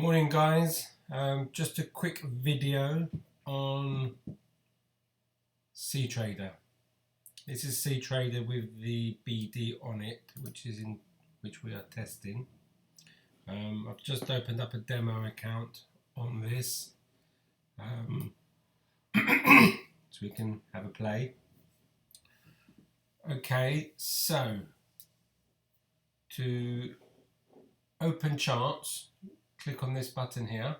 Morning guys, just a quick video on CTrader. This is CTrader with the BD on it, which we are testing. I've just opened up a demo account on this so we can have a play. Okay, so to open charts, click on this button here,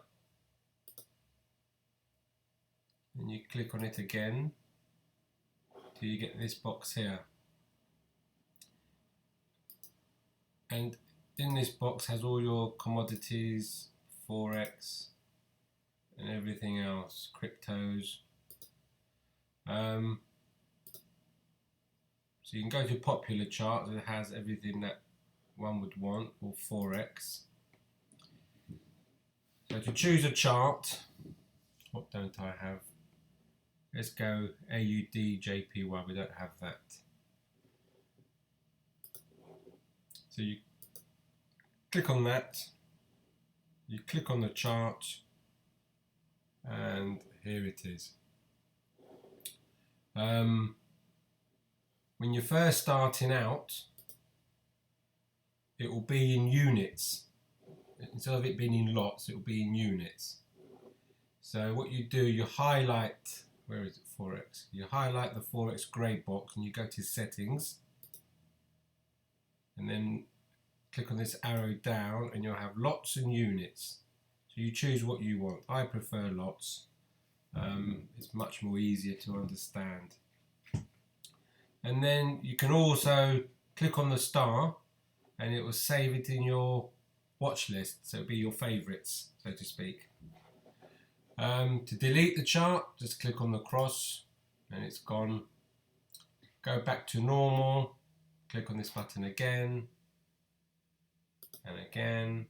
and you click on it again till you get this box here. And in this box has all your commodities, Forex, and everything else, cryptos. So you can go to popular charts, it has everything that one would want, or Forex. So to choose a chart, what don't I have? Let's go AUD JPY, we don't have that. So you click on that, you click on the chart, and here it is. When you're first starting out, it will be in units. Instead of it being in lots, it will be in units. So what you do, you highlight, where is it, Forex? You highlight the Forex grey box and you go to settings, and then click on this arrow down and you'll have lots and units. So you choose what you want. I prefer lots. It's much more easier to understand. And then you can also click on the star and it will save it in your watch list, so it'll be your favorites, so to speak. To delete the chart, just click on the cross and it's gone. Go back to normal, click on this button again and again.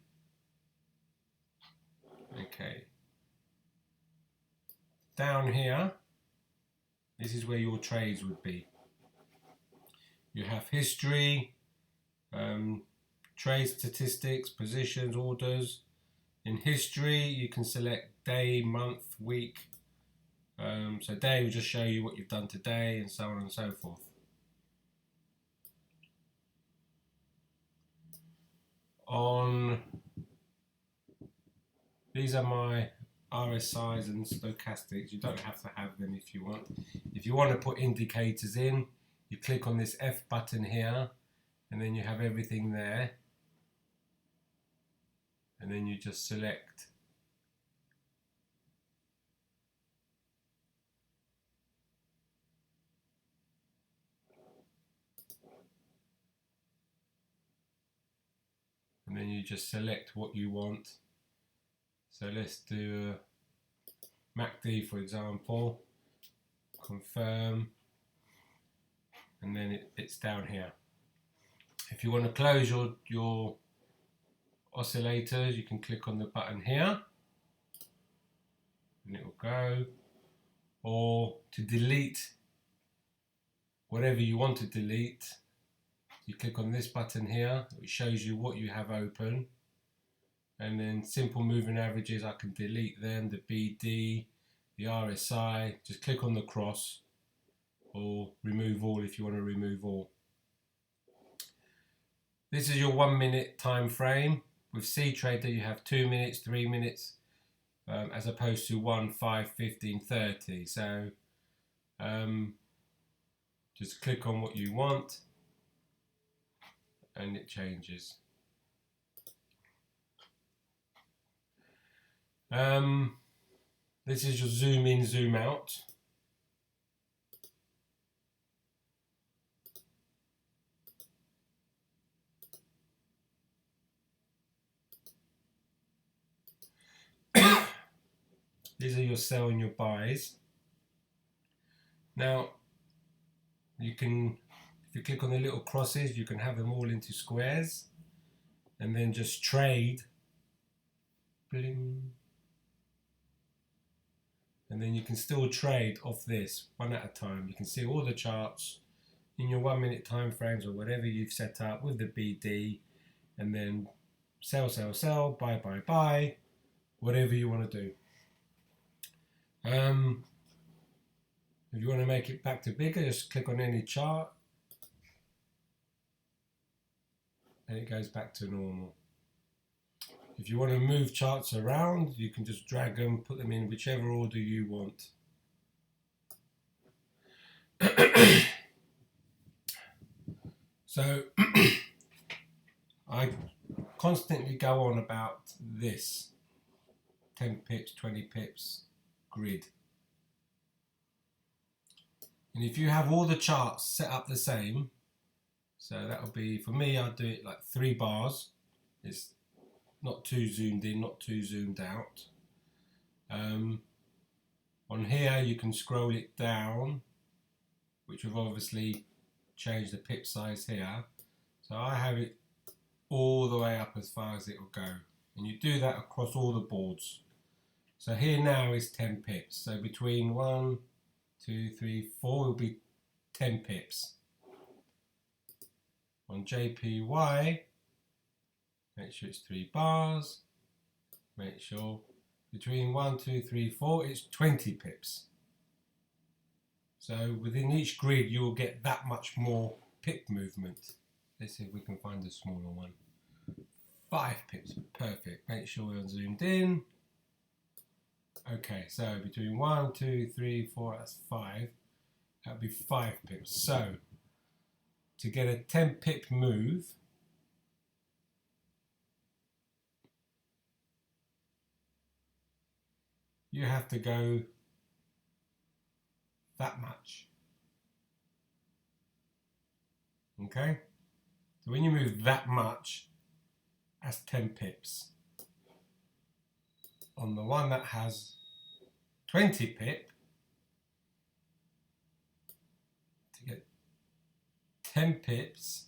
Okay. Down here, this is where your trades would be. You have history, trade statistics, positions, orders. In history, you can select day, month, week. So day will just show you what you've done today, and so on and so forth. These are my RSIs and stochastics. You don't have to have them if you want. If you want to put indicators in, you click on this F button here, and then you have everything there. And then you just select. And then you just select what you want. So let's do MACD, for example. Confirm. And then it's down here. If you want to close your oscillators, you can click on the button here and it will go. Or to delete whatever you want to delete, you click on this button here, which shows you what you have open. And then simple moving averages, I can delete them, the BD, the RSI, just click on the cross, or remove all if you want to remove all. This is your 1 minute time frame. With CTrader you have 2 minutes, 3 minutes, as opposed to 1, 5, 15, 30. So just click on what you want and it changes. This is your zoom in, zoom out. These are your sell and your buys. Now, you can, if you click on the little crosses, you can have them all into squares and then just trade. Bling. And then you can still trade off this one at a time. You can see all the charts in your 1 minute time frames or whatever you've set up with the BD, and then sell, sell, sell, buy, buy, buy, whatever you want to do. If you want to make it back to bigger, just click on any chart and it goes back to normal. If you want to move charts around, you can just drag them, put them in whichever order you want. So I constantly go on about this 10 pips, 20 pips grid. And if you have all the charts set up the same, so that'll be, for me, I'll do it like 3 bars. It's not too zoomed in, not too zoomed out. On here you can scroll it down, which will obviously change the pip size here. So I have it all the way up as far as it will go. And you do that across all the boards. So here now is 10 pips. So between 1, 2, 3, 4 will be 10 pips. On JPY, make sure it's 3 bars. Make sure between 1, 2, 3, 4, it's 20 pips. So within each grid, you will get that much more pip movement. Let's see if we can find a smaller one. 5 pips, perfect. Make sure we're zoomed in. Okay, so between 1, 2, 3, 4, that's 5. That'll be 5 pips. So to get a 10 pip move, you have to go that much. Okay? So when you move that much, that's 10 pips. On the one that has 20 pip, to get 10 pips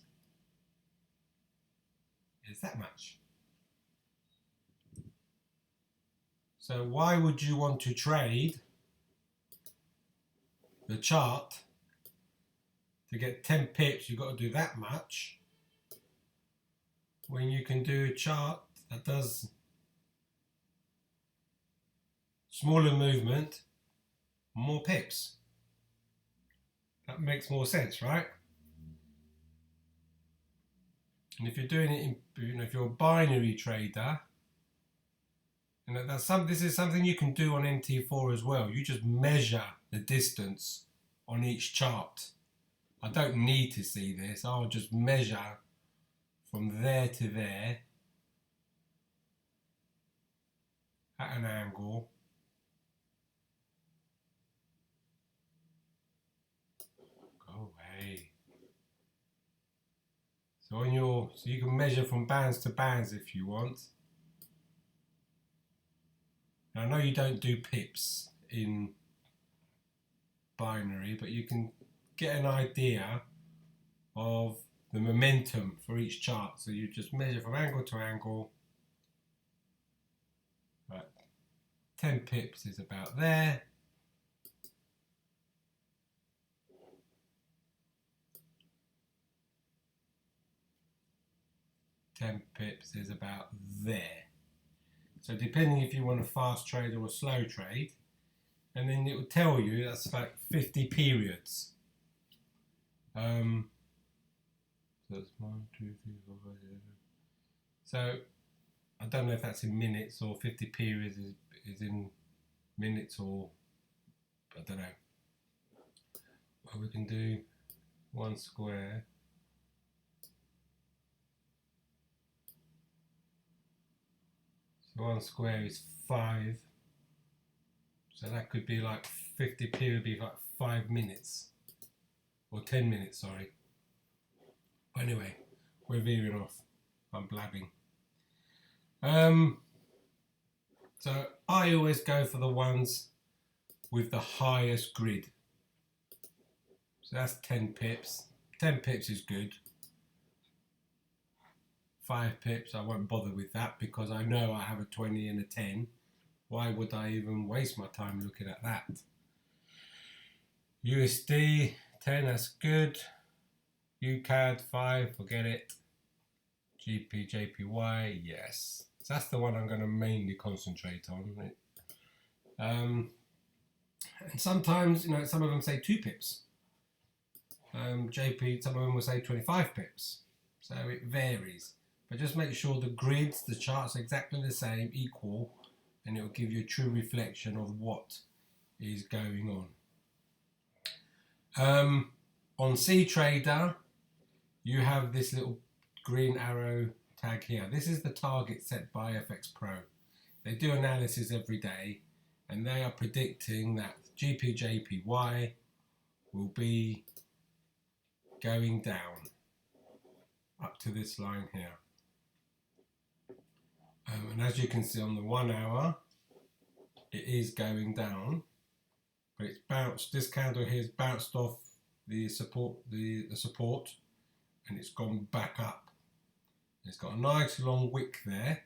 is that much. So why would you want to trade the chart to get 10 pips? You've got to do that much when you can do a chart that does smaller movement, more pips. That makes more sense, right? And if you're doing it in, if you're a binary trader, and this is something you can do on MT4 as well. You just measure the distance on each chart. I don't need to see this. I'll just measure from there to there at an angle. Go away. So you can measure from bands to bands if you want. Now, I know you don't do pips in binary, but you can get an idea of the momentum for each chart. So you just measure from angle to angle. Right. 10 pips is about there. $10 pips is about there. So depending if you want a fast trade or a slow trade, and then it will tell you that's like 50 periods. So that's 1, 2, 3, 4, 5, 6. So I don't know if that's in minutes or 50 periods is in minutes, or I don't know. Well, we can do 1 square. So 1 square is 5. So that could be like 50 period, be like 5 minutes. Or 10 minutes, sorry. But anyway, we're veering off. I'm blabbing. So I always go for the ones with the highest grid. So that's 10 pips. 10 pips is good. 5 pips, I won't bother with that because I know I have a 20 and a 10. Why would I even waste my time looking at that? USD 10, that's good. UCAD 5, forget it. GP, JPY, yes. So that's the one I'm going to mainly concentrate on. And sometimes, you know, some of them say 2 pips. JP, some of them will say 25 pips. So it varies. But just make sure the grids, the charts are exactly the same, equal, and it will give you a true reflection of what is going on. On CTrader, you have this little green arrow tag here. This is the target set by FX Pro. They do analysis every day, and they are predicting that GPJPY will be going down up to this line here. And as you can see on the 1 hour, it is going down, but it's bounced. This candle here has bounced off the support, the support, and it's gone back up. It's got a nice long wick there.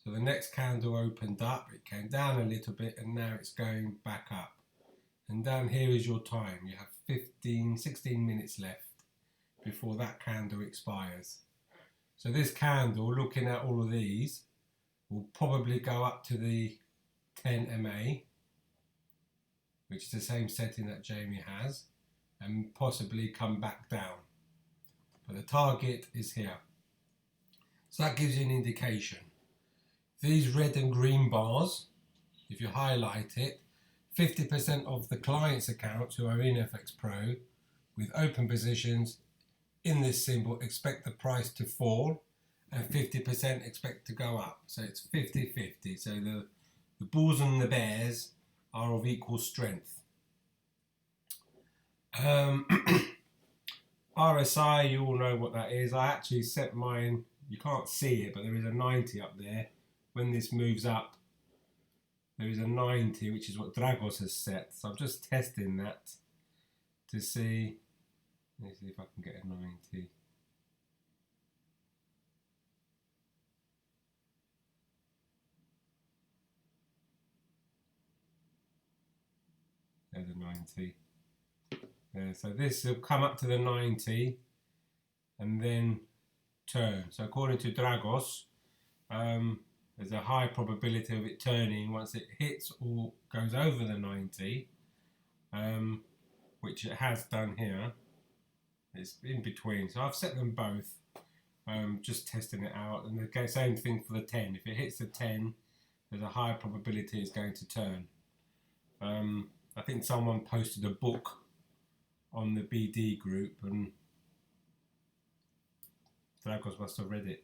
So the next candle opened up, it came down a little bit, and now it's going back up. And down here is your time. You have 16 minutes left before that candle expires. So this candle, looking at all of these, will probably go up to the 10 MA, which is the same setting that Jamie has, and possibly come back down. But the target is here. So that gives you an indication. These red and green bars, if you highlight it, 50% of the clients' accounts who are in FX Pro with open positions in this symbol expect the price to fall, and 50% expect to go up. So it's 50-50. So the bulls and the bears are of equal strength. RSI, you all know what that is. I actually set mine, you can't see it, but there is a 90 up there. When this moves up, there is a 90, which is what Dragos has set. So I'm just testing that to see. Let me see if I can get a 90. There's a 90. So this will come up to the 90 and then turn. So according to Dragos, there's a high probability of it turning once it hits or goes over the 90, which it has done here. It's in between. So I've set them both, just testing it out. And the same thing for the 10. If it hits the 10, there's a high probability it's going to turn. I think someone posted a book on the BD group, and Dragos must have read it.